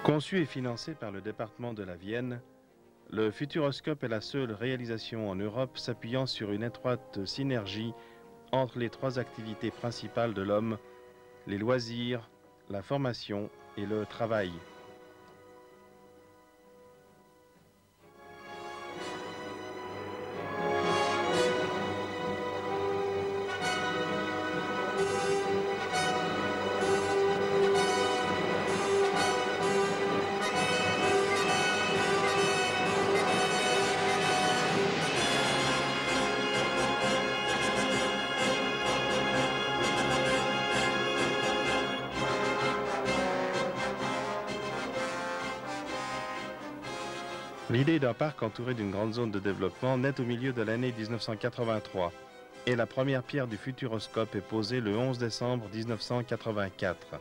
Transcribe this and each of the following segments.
Conçu et financé par le département de la Vienne, le Futuroscope est la seule réalisation en Europe s'appuyant sur une étroite synergie entre les trois activités principales de l'homme, les loisirs, la formation et le travail. L'idée d'un parc entouré d'une grande zone de développement naît au milieu de l'année 1983 et la première pierre du Futuroscope est posée le 11 décembre 1984.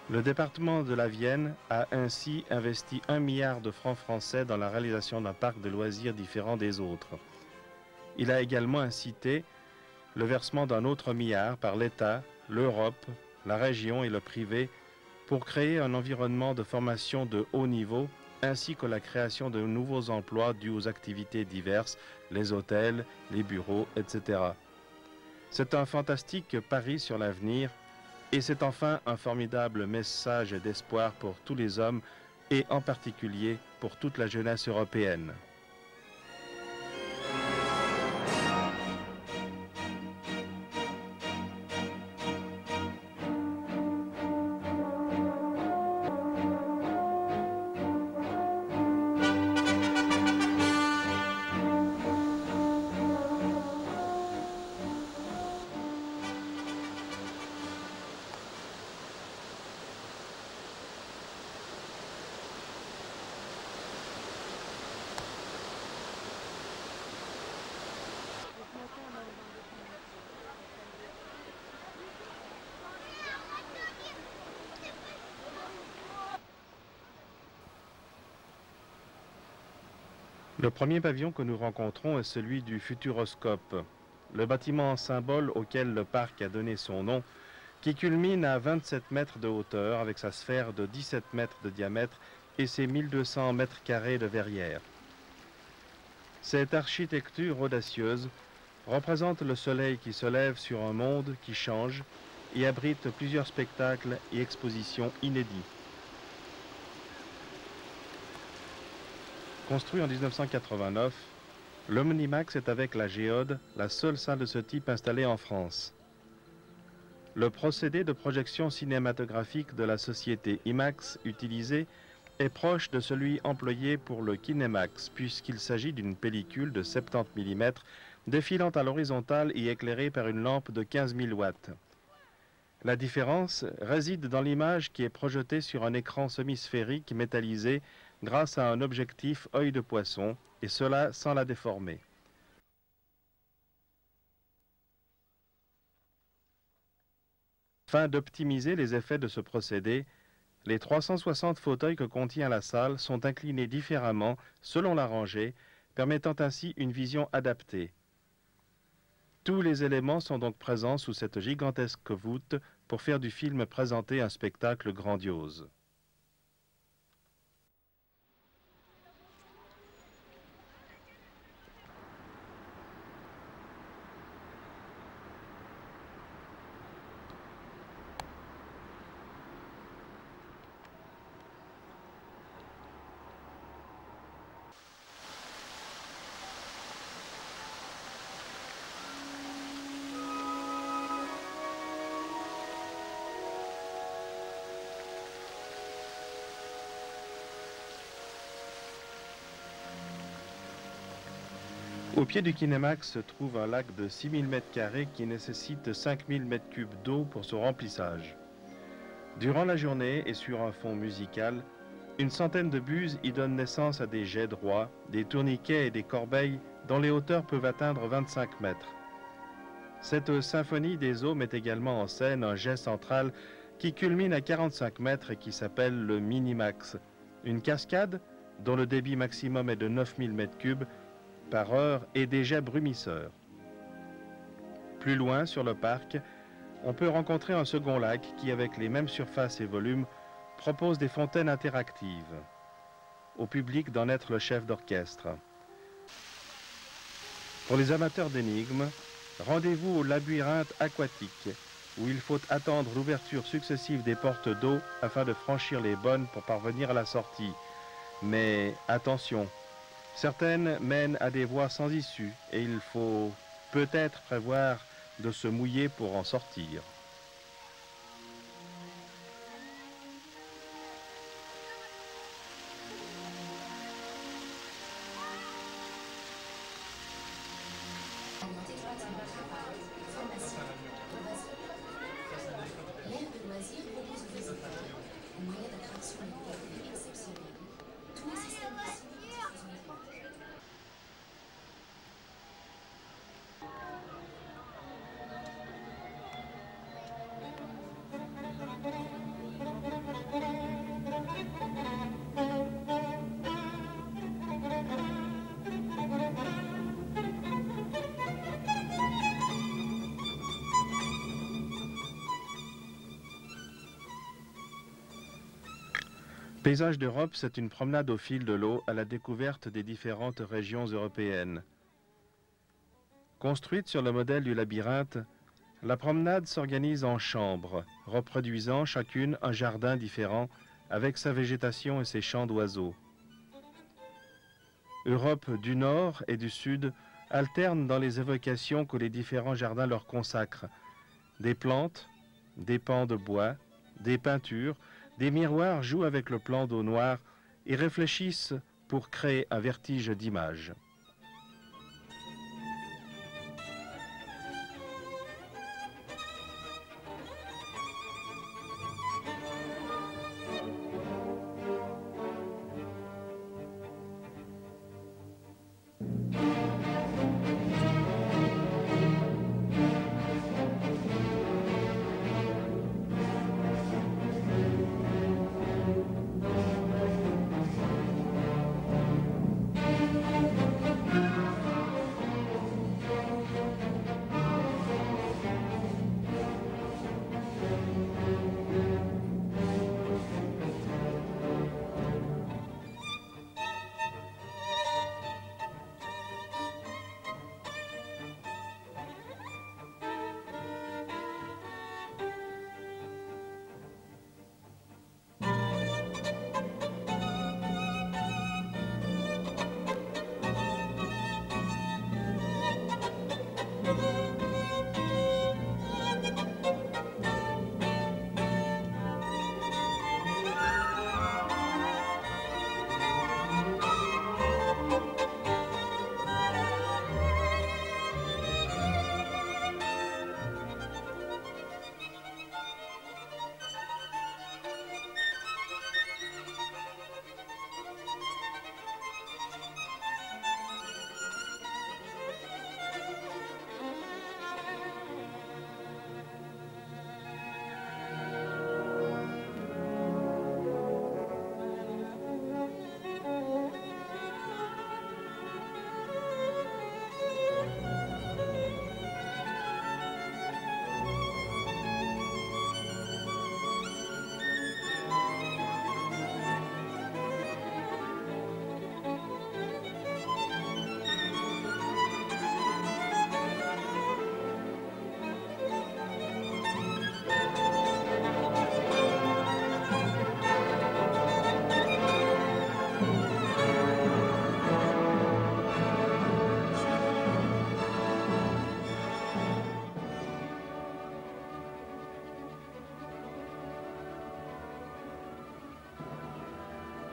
Le département de la Vienne a ainsi investi 1 milliard de francs français dans la réalisation d'un parc de loisirs différent des autres. Il a également incité le versement d'un autre milliard par l'État, l'Europe, la région et le privé pour créer un environnement de formation de haut niveau ainsi que la création de nouveaux emplois dus aux activités diverses, les hôtels, les bureaux, etc. C'est un fantastique pari sur l'avenir et c'est enfin un formidable message d'espoir pour tous les hommes et en particulier pour toute la jeunesse européenne. Le premier pavillon que nous rencontrons est celui du Futuroscope, le bâtiment symbole auquel le parc a donné son nom, qui culmine à 27 mètres de hauteur avec sa sphère de 17 mètres de diamètre et ses 1200 mètres carrés de verrière. Cette architecture audacieuse représente le soleil qui se lève sur un monde qui change et abrite plusieurs spectacles et expositions inédits. Construit en 1989, l'Omnimax est avec la Géode la seule salle de ce type installée en France. Le procédé de projection cinématographique de la société IMAX utilisé est proche de celui employé pour le Kinemax, puisqu'il s'agit d'une pellicule de 70 mm défilant à l'horizontale et éclairée par une lampe de 15 000 watts. La différence réside dans l'image qui est projetée sur un écran semi-sphérique métallisé grâce à un objectif œil de poisson, et cela sans la déformer. Afin d'optimiser les effets de ce procédé, les 360 fauteuils que contient la salle sont inclinés différemment selon la rangée, permettant ainsi une vision adaptée. Tous les éléments sont donc présents sous cette gigantesque voûte pour faire du film présenter un spectacle grandiose. Au pied du Kinemax se trouve un lac de 6000 m² qui nécessite 5000 m³ d'eau pour son remplissage. Durant la journée et sur un fond musical, une centaine de buses y donnent naissance à des jets droits, des tourniquets et des corbeilles dont les hauteurs peuvent atteindre 25 mètres. Cette symphonie des eaux met également en scène un jet central qui culmine à 45 mètres et qui s'appelle le Minimax, une cascade dont le débit maximum est de 9000 m³ par heure et des jets brumisseurs. Plus loin, sur le parc, on peut rencontrer un second lac qui, avec les mêmes surfaces et volumes, propose des fontaines interactives. Au public d'en être le chef d'orchestre. Pour les amateurs d'énigmes, rendez-vous au labyrinthe aquatique, où il faut attendre l'ouverture successive des portes d'eau afin de franchir les bonnes pour parvenir à la sortie. Mais attention, certaines mènent à des voies sans issue et il faut peut-être prévoir de se mouiller pour en sortir. Paysage d'Europe, c'est une promenade au fil de l'eau à la découverte des différentes régions européennes. Construite sur le modèle du labyrinthe, la promenade s'organise en chambres, reproduisant chacune un jardin différent avec sa végétation et ses chants d'oiseaux. Europe du Nord et du Sud alternent dans les évocations que les différents jardins leur consacrent. Des plantes, des pans de bois, des peintures, des miroirs jouent avec le plan d'eau noire et réfléchissent pour créer un vertige d'images.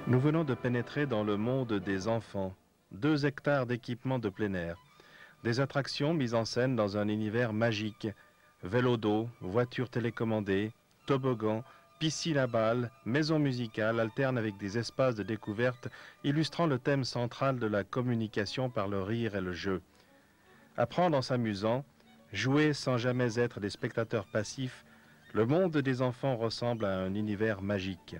Nous venons de pénétrer dans le monde des enfants, 2 hectares d'équipements de plein air, des attractions mises en scène dans un univers magique, vélo d'eau, voitures télécommandées, toboggans, piscine à balles, maison musicale alternent avec des espaces de découverte illustrant le thème central de la communication par le rire et le jeu. Apprendre en s'amusant, jouer sans jamais être des spectateurs passifs, le monde des enfants ressemble à un univers magique.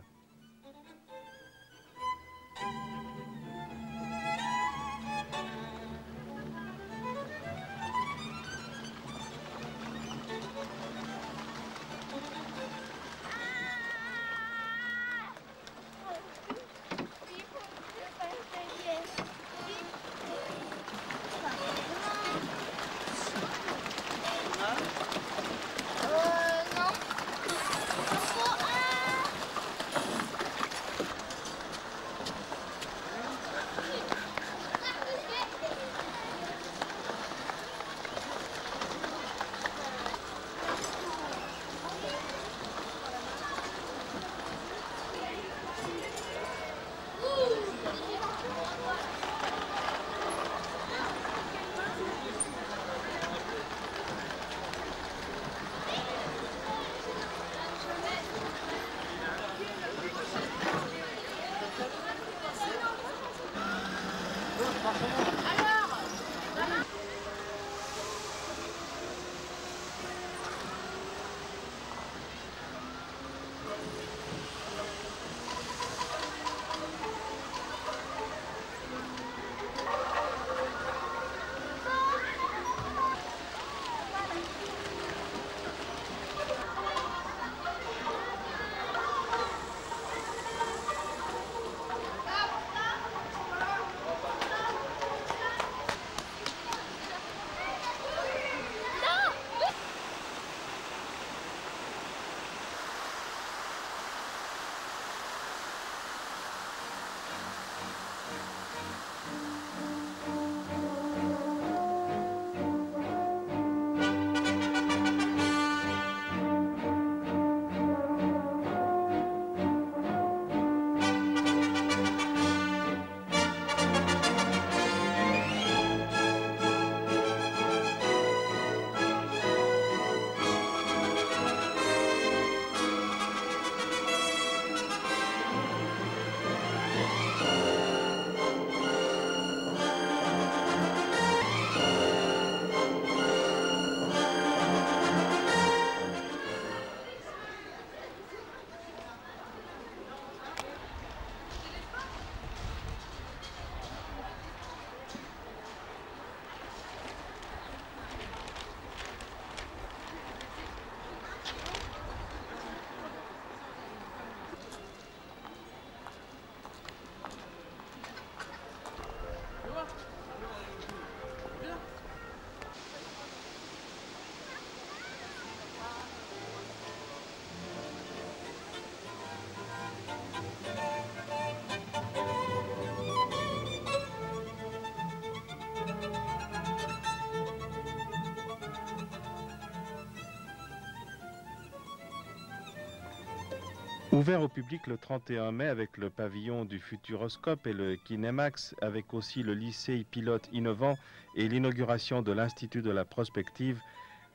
Ouvert au public le 31 mai avec le pavillon du Futuroscope et le Kinemax, avec aussi le lycée pilote innovant et l'inauguration de l'Institut de la prospective,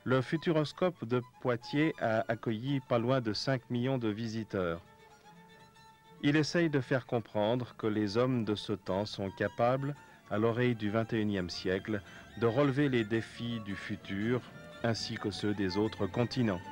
le Futuroscope de Poitiers a accueilli pas loin de 5 millions de visiteurs. Il essaye de faire comprendre que les hommes de ce temps sont capables, à l'oreille du XXIe siècle, de relever les défis du futur ainsi que ceux des autres continents.